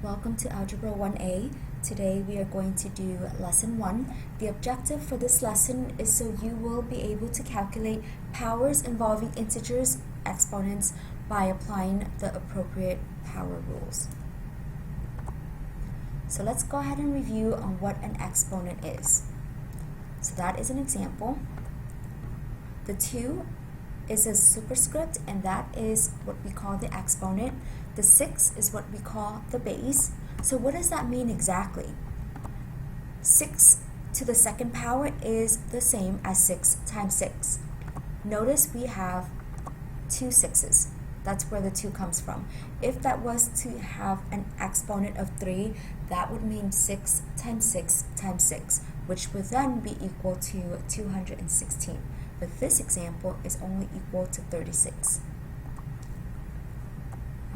Welcome to Algebra 1A. Today we are going to do Lesson 1. The objective for this lesson is so you will be able to calculate powers involving integers, exponents, by applying the appropriate power rules. So let's go ahead and review on what an exponent is. So that is an example. The 2 is a superscript, and that is what we call the exponent. The 6 is what we call the base. So what does that mean exactly? 6 to the second power is the same as 6 times 6. Notice we have two 6's. That's where the 2 comes from. If that was to have an exponent of 3, that would mean 6 times 6 times 6, which would then be equal to 216. But this example is only equal to 36.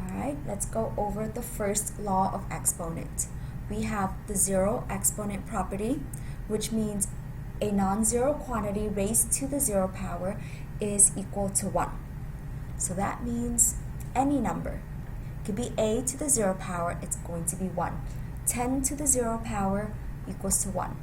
Alright, let's go over the first law of exponent. We have the zero exponent property, which means a non-zero quantity raised to the 0 power is equal to 1. So that means any number. It could be a to the 0 power, it's going to be 1. 10 to the 0 power equals to 1.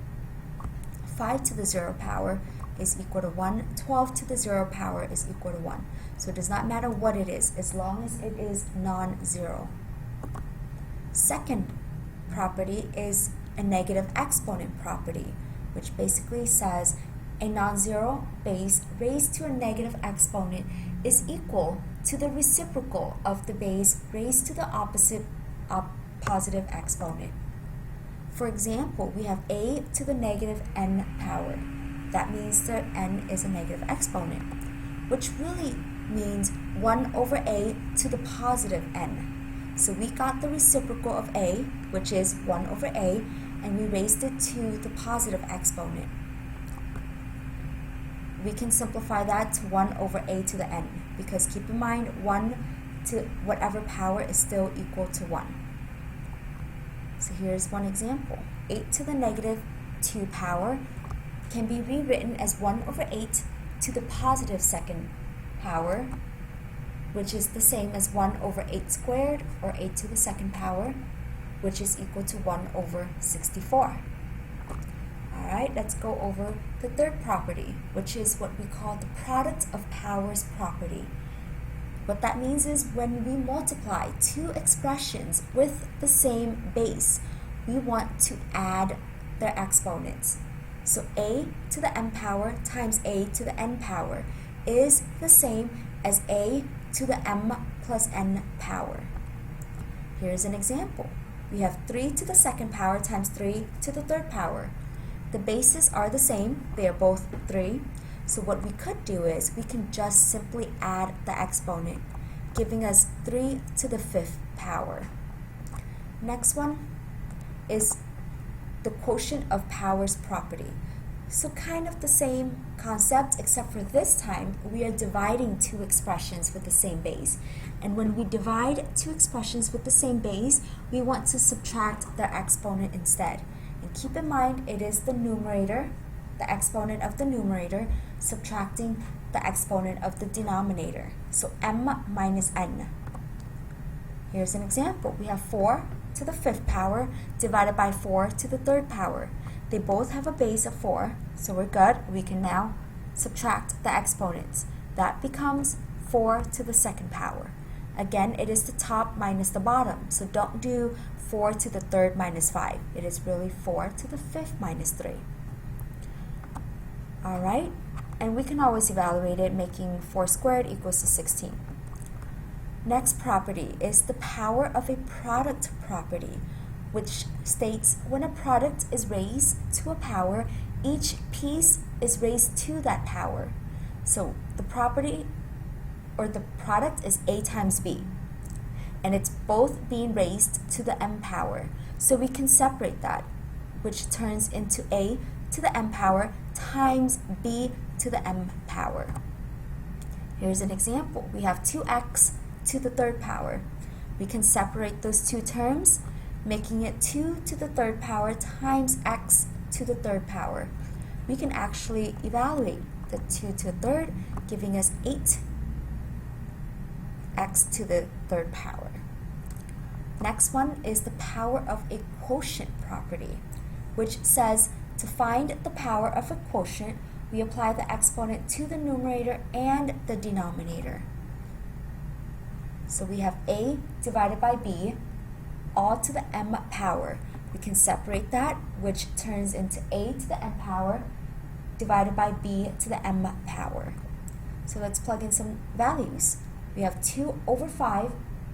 5 to the 0 power is equal to 1. 12 to the 0 power is equal to 1. So it does not matter what it is, as long as it is non-zero. Second property is a negative exponent property, which basically says a non-zero base raised to a negative exponent is equal to the reciprocal of the base raised to the opposite positive exponent. For example, we have a to the negative n power. That means that n is a negative exponent, which really means 1 over a to the positive n. So we got the reciprocal of a, which is 1 over a, and we raised it to the positive exponent. We can simplify that to 1 over a to the n, because keep in mind 1 to whatever power is still equal to 1. So here's one example. 8 to the negative 2 power can be rewritten as 1 over 8 to the positive second power, which is the same as 1 over 8 squared, or 8 to the second power, which is equal to 1 over 64. Alright, let's go over the third property, which is what we call the product of powers property. What that means is when we multiply two expressions with the same base, we want to add their exponents. So a to the m power times a to the n power is the same as a to the m plus n power. Here's an example. We have 3 to the second power times 3 to the third power. The bases are the same, they are both 3. So what we could do is we can just simply add the exponent, giving us 3 to the 5th power. Next one is the quotient of powers property. So kind of the same concept, except for this time we are dividing two expressions with the same base. And when we divide two expressions with the same base, we want to subtract their exponent instead. And keep in mind, it is the numerator, the exponent of the numerator, subtracting the exponent of the denominator. So m minus n. Here's an example. We have 4 to the 5th power divided by 4 to the 3rd power. They both have a base of 4, so we're good. We can now subtract the exponents. That becomes 4 to the 2nd power. Again, it is the top minus the bottom, so don't do 4 to the 3rd minus 5. It is really 4 to the 5th minus 3. Alright, and we can always evaluate it, making 4 squared equals to 16. Next property is the power of a product property, which states when a product is raised to a power, each piece is raised to that power. So the property or the product is a times b, and it's both being raised to the m power. So we can separate that, which turns into a to the m power times b to the m power. Here's an example. We have 2x to the 3rd power. We can separate those two terms, making it 2 to the 3rd power times x to the 3rd power. We can actually evaluate the 2 to the 3rd, giving us 8x to the 3rd power. Next one is the power of a quotient property, which says to find the power of a quotient, we apply the exponent to the numerator and the denominator. So we have a divided by b, all to the m power. We can separate that, which turns into a to the n power divided by b to the m power. So let's plug in some values. We have 2 over 5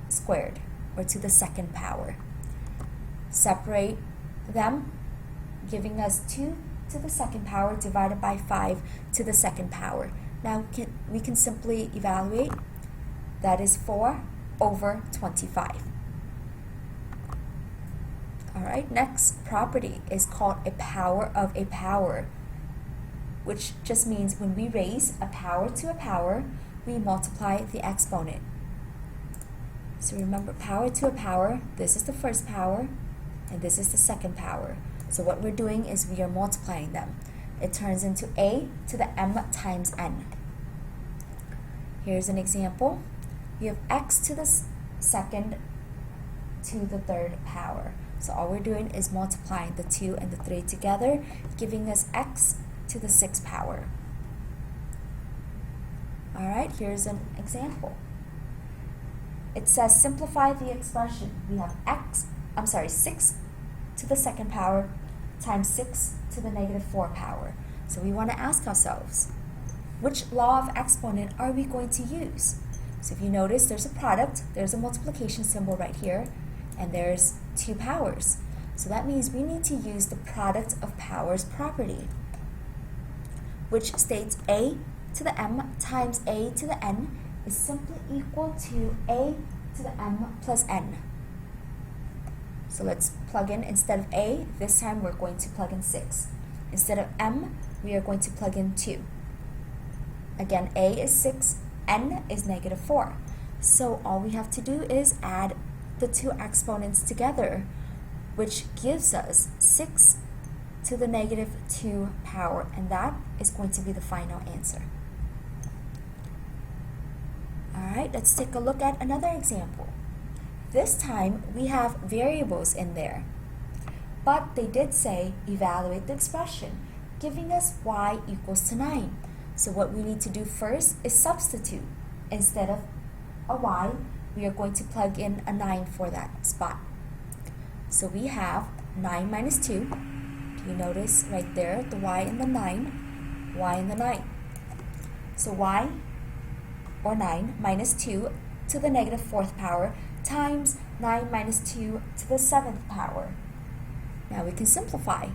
squared, or to the second power. Separate them, giving us 2 to the second power divided by 5 to the second power. Now we can simply evaluate. That is 4 over 25. Alright, next property is called a power of a power, which just means when we raise a power to a power, we multiply the exponent. So remember, power to a power, this is the first power, and this is the second power. So what we're doing is we are multiplying them. It turns into a to the m times n. Here's an example. We have x to the second to the third power. So all we're doing is multiplying the 2 and the 3 together, giving us x to the 6th power. Alright, here's an example. It says simplify the expression. We have 6 to the second power times 6 to the negative 4 power. So we want to ask ourselves, which law of exponent are we going to use? So if you notice, there's a product, there's a multiplication symbol right here, and there's 2 powers. So that means we need to use the product of powers property, which states a to the m times a to the n is simply equal to a to the m plus n. So let's plug in, instead of a, this time we're going to plug in 6. Instead of m, we are going to plug in 2. Again, a is 6, n is negative 4. So all we have to do is add the 2 exponents together, which gives us 6 to the negative 2 power, and that is going to be the final answer. Alright, let's take a look at another example. This time we have variables in there, but they did say evaluate the expression, giving us y equals to 9. So what we need to do first is substitute. Instead of a y, we are going to plug in a 9 for that spot. So we have 9 minus 2. Do you notice right there, the y and the 9, y and the 9. So y, or 9, minus 2 to the negative 4th power times 9 minus 2 to the 7th power. Now we can simplify.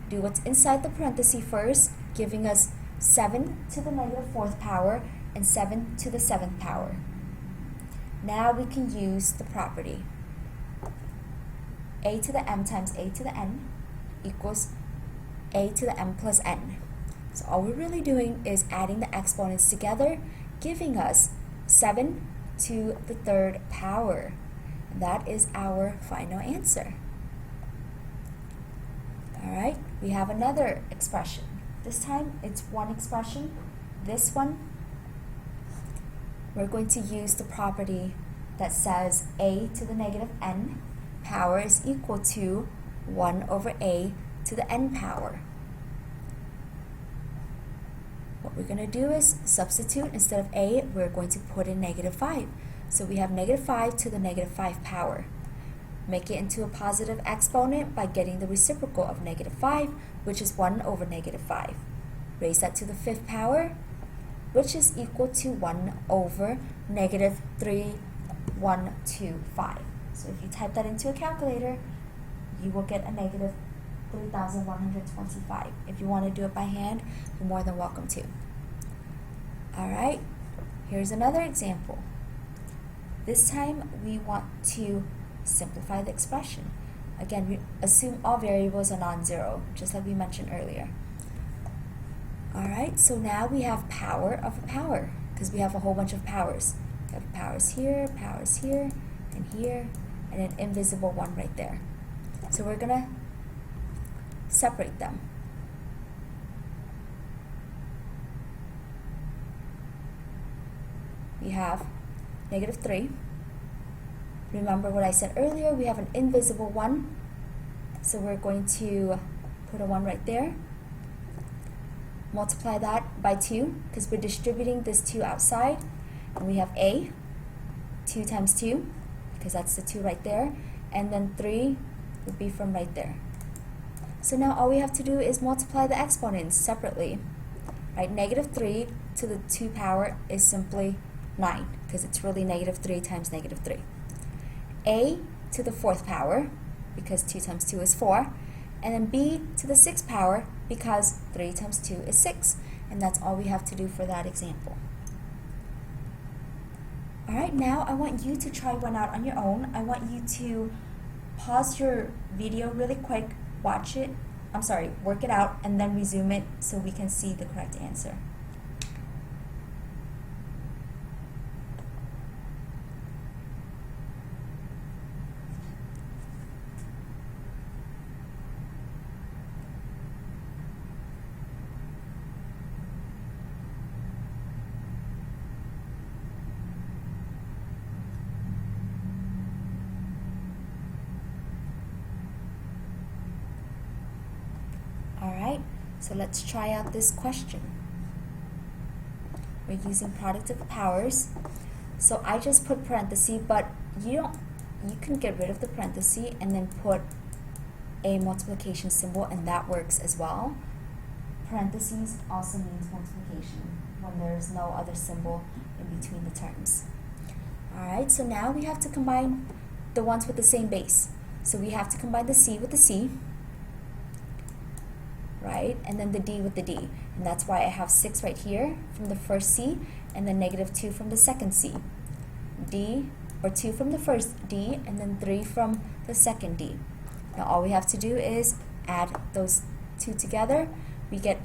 Do what's inside the parenthesis first, giving us 7 to the negative 4th power and 7 to the 7th power. Now we can use the property. A to the m times a to the n equals a to the m plus n. So all we're really doing is adding the exponents together, giving us 7 to the 3rd power. That is our final answer. Alright, we have another expression. This time it's one expression. This one, we're going to use the property that says a to the negative n power is equal to 1 over a to the n power. What we're going to do is substitute. Instead of a, we're going to put in negative 5. So we have negative 5 to the negative 5 power. Make it into a positive exponent by getting the reciprocal of negative 5, which is 1 over negative 5. Raise that to the 5th power, which is equal to 1 over negative 3,125. So if you type that into a calculator, you will get a negative 3,125. If you want to do it by hand, you're more than welcome to. Alright, here's another example. This time we want to simplify the expression. Again, we assume all variables are non-zero, just like we mentioned earlier. Alright, so now we have power of a power, because we have a whole bunch of powers. We have powers here, and an invisible one right there. So we're going to separate them. We have negative 3 Remember what I said earlier, we have an invisible 1, so we're going to put a 1 right there. Multiply that by 2, because we're distributing this 2 outside, and we have a, 2 times 2, because that's the 2 right there, and then 3 would be from right there. So now all we have to do is multiply the exponents separately. Right, negative 3 to the 2 power is simply 9, because it's really negative 3 times negative 3. A to the 4th power, because 2 times 2 is 4, and then b to the 6th power, because 3 times 2 is 6. And that's all we have to do for that example. Alright, now I want you to try one out on your own. I want you to pause your video really quick, work it out, and then resume it so we can see the correct answer. Alright, so let's try out this question. We're using product of powers. So I just put parenthesis, but you can get rid of the parenthesis and then put a multiplication symbol, and that works as well. Parentheses also means multiplication when there's no other symbol in between the terms. Alright, so now we have to combine the ones with the same base. So we have to combine the C with the C, right? And then the D with the D. And that's why I have 6 right here from the first C, and then negative 2 from the second C. D, or 2 from the first D, and then 3 from the second D. Now all we have to do is add those 2 together. We get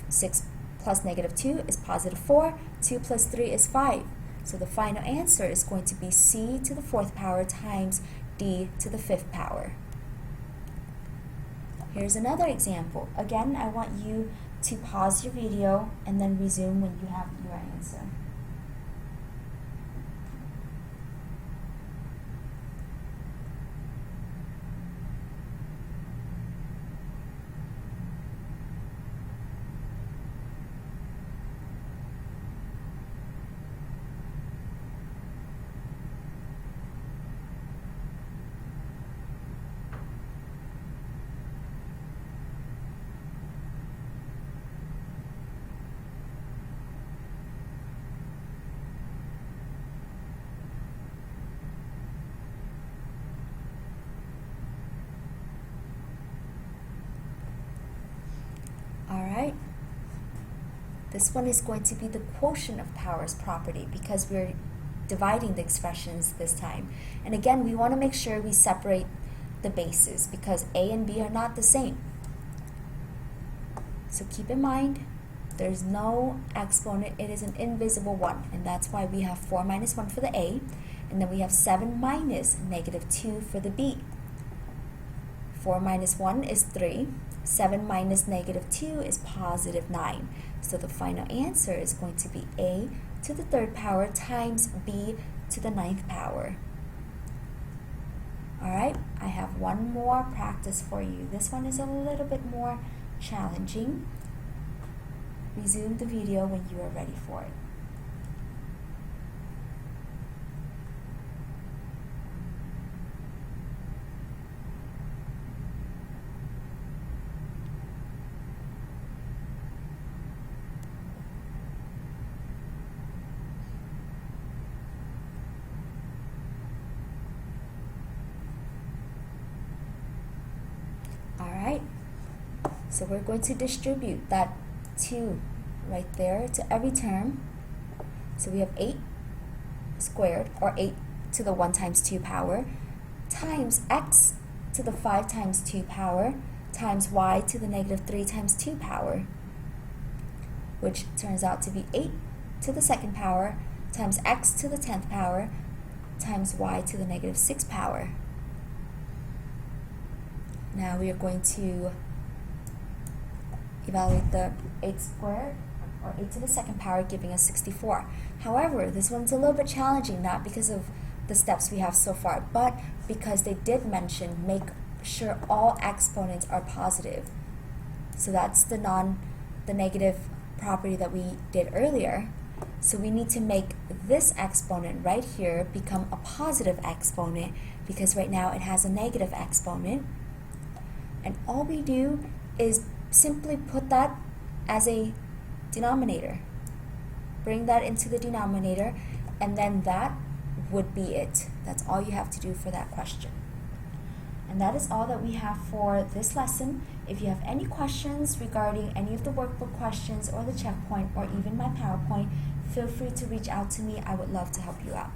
6 plus negative 2 is positive 4. 2 plus 3 is 5. So the final answer is going to be C to the 4th power times D to the 5th power. Here's another example. Again, I want you to pause your video and then resume when you have your answer. Alright, this one is going to be the quotient of powers property, because we're dividing the expressions this time. And again, we want to make sure we separate the bases, because A and B are not the same. So keep in mind, there's no exponent, it is an invisible 1, and that's why we have 4 minus 1 for the A, and then we have 7 minus negative 2 for the B. 4 minus 1 is 3. 7 minus negative 2 is positive 9. So the final answer is going to be A to the 3rd power times B to the 9th power. Alright, I have one more practice for you. This one is a little bit more challenging. Resume the video when you are ready for it. Alright, so we're going to distribute that 2 right there to every term. So we have 8 squared, or 8 to the 1 times 2 power, times x to the 5 times 2 power, times y to the negative 3 times 2 power, which turns out to be 8 to the 2nd power, times x to the 10th power, times y to the negative 6 power. Now we are going to evaluate the 8 squared, or 8 to the 2nd power, giving us 64. However, this one's a little bit challenging, not because of the steps we have so far, but because they did mention make sure all exponents are positive. So that's the negative property that we did earlier. So we need to make this exponent right here become a positive exponent because right now it has a negative exponent. And all we do is simply put that as a denominator. Bring that into the denominator, and then that would be it. That's all you have to do for that question. And that is all that we have for this lesson. If you have any questions regarding any of the workbook questions or the checkpoint or even my PowerPoint, feel free to reach out to me. I would love to help you out.